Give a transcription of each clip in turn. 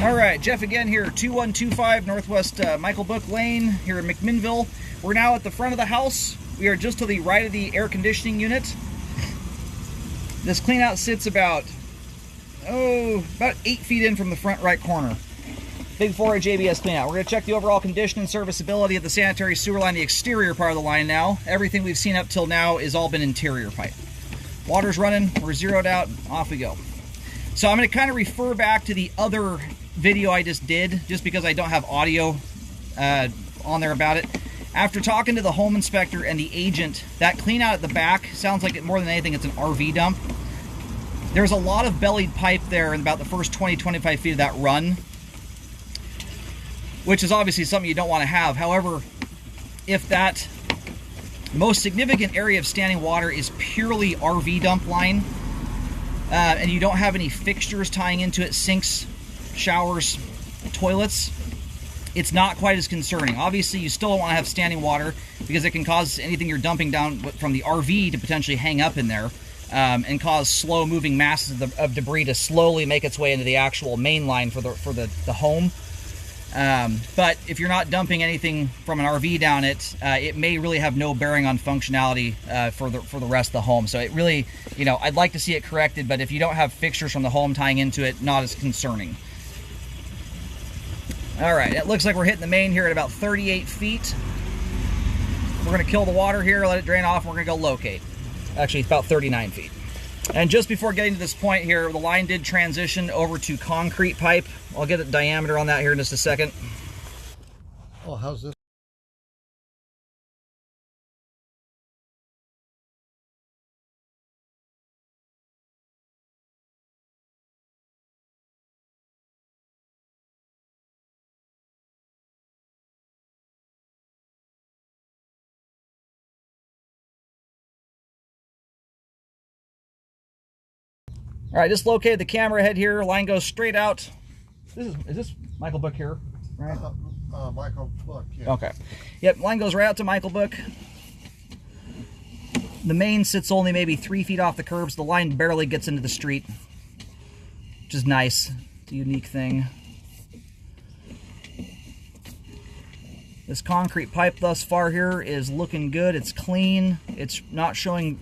All right, Jeff again here, 2125 Northwest Michael Book Lane here in McMinnville. We're now at the front of the house. We are just to the right of the air conditioning unit. This cleanout sits about 8 feet in from the front right corner. Big 4-inch ABS cleanout. We're going to check the overall condition and serviceability of the sanitary sewer line, the exterior part of the line now. Everything we've seen up till now has all been interior pipe. Water's running, we're zeroed out, off we go. So I'm going to kind of refer back to the other video I just did, just because I don't have audio on there about it. After talking to the home inspector and the agent, that clean out at the back sounds like more than anything it's an RV dump. There's a lot of bellied pipe there in about the first 20-25 feet of that run, which is obviously something you don't want to have. However, if that most significant area of standing water is purely RV dump line, and you don't have any fixtures tying into it, sinks, showers, toilets, it's not quite as concerning. Obviously, you still don't want to have standing water because it can cause anything you're dumping down from the RV to potentially hang up in there and cause slow-moving masses of debris to slowly make its way into the actual main line for the home. But if you're not dumping anything from an RV down it, it may really have no bearing on functionality for the rest of the home. So it really, I'd like to see it corrected, but if you don't have fixtures from the home tying into it, not as concerning. All right, it looks like we're hitting the main here at about 38 feet. We're going to kill the water here, let it drain off, and we're going to go locate. Actually, it's about 39 feet. And just before getting to this point here, the line did transition over to concrete pipe. I'll get a diameter on that here in just a second. Oh, how's this? All right, just located the camera head here. Line goes straight out. Is this Michael Book here? Right? Michael Book, yeah. Okay. Yep, line goes right out to Michael Book. The main sits only maybe 3 feet off the curb, so the line barely gets into the street, which is nice. It's a unique thing. This concrete pipe thus far here is looking good. It's clean. It's not showing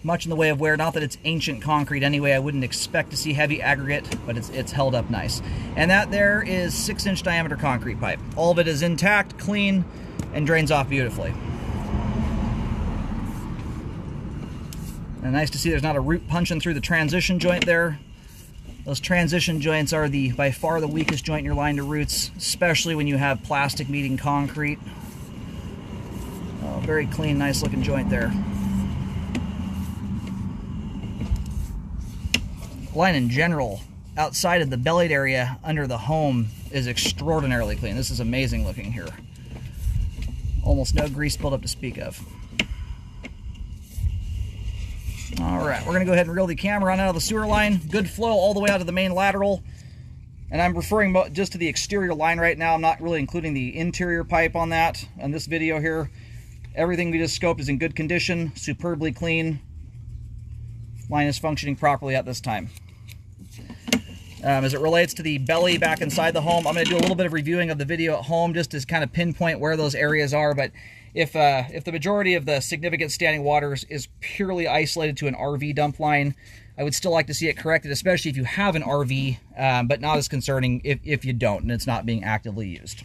much in the way of wear. Not that it's ancient concrete anyway. I wouldn't expect to see heavy aggregate, but it's held up nice. And that there is 6-inch diameter concrete pipe. All of it is intact, clean, and drains off beautifully. And nice to see there's not a root punching through the transition joint there. Those transition joints are by far the weakest joint in your line to roots, especially when you have plastic meeting concrete. Oh, very clean, nice looking joint there. Line in general, outside of the bellied area under the home, is extraordinarily clean. This is amazing looking here. Almost no grease buildup to speak of. All right, we're gonna go ahead and reel the camera on out of the sewer line. Good flow all the way out to the main lateral. And I'm referring just to the exterior line right now. I'm not really including the interior pipe on that on this video here. Everything we just scoped is in good condition, superbly clean. Line is functioning properly at this time. As it relates to the belly back inside the home, I'm going to do a little bit of reviewing of the video at home just to kind of pinpoint where those areas are. But if the majority of the significant standing waters is purely isolated to an RV dump line, I would still like to see it corrected, especially if you have an RV, but not as concerning if you don't and it's not being actively used.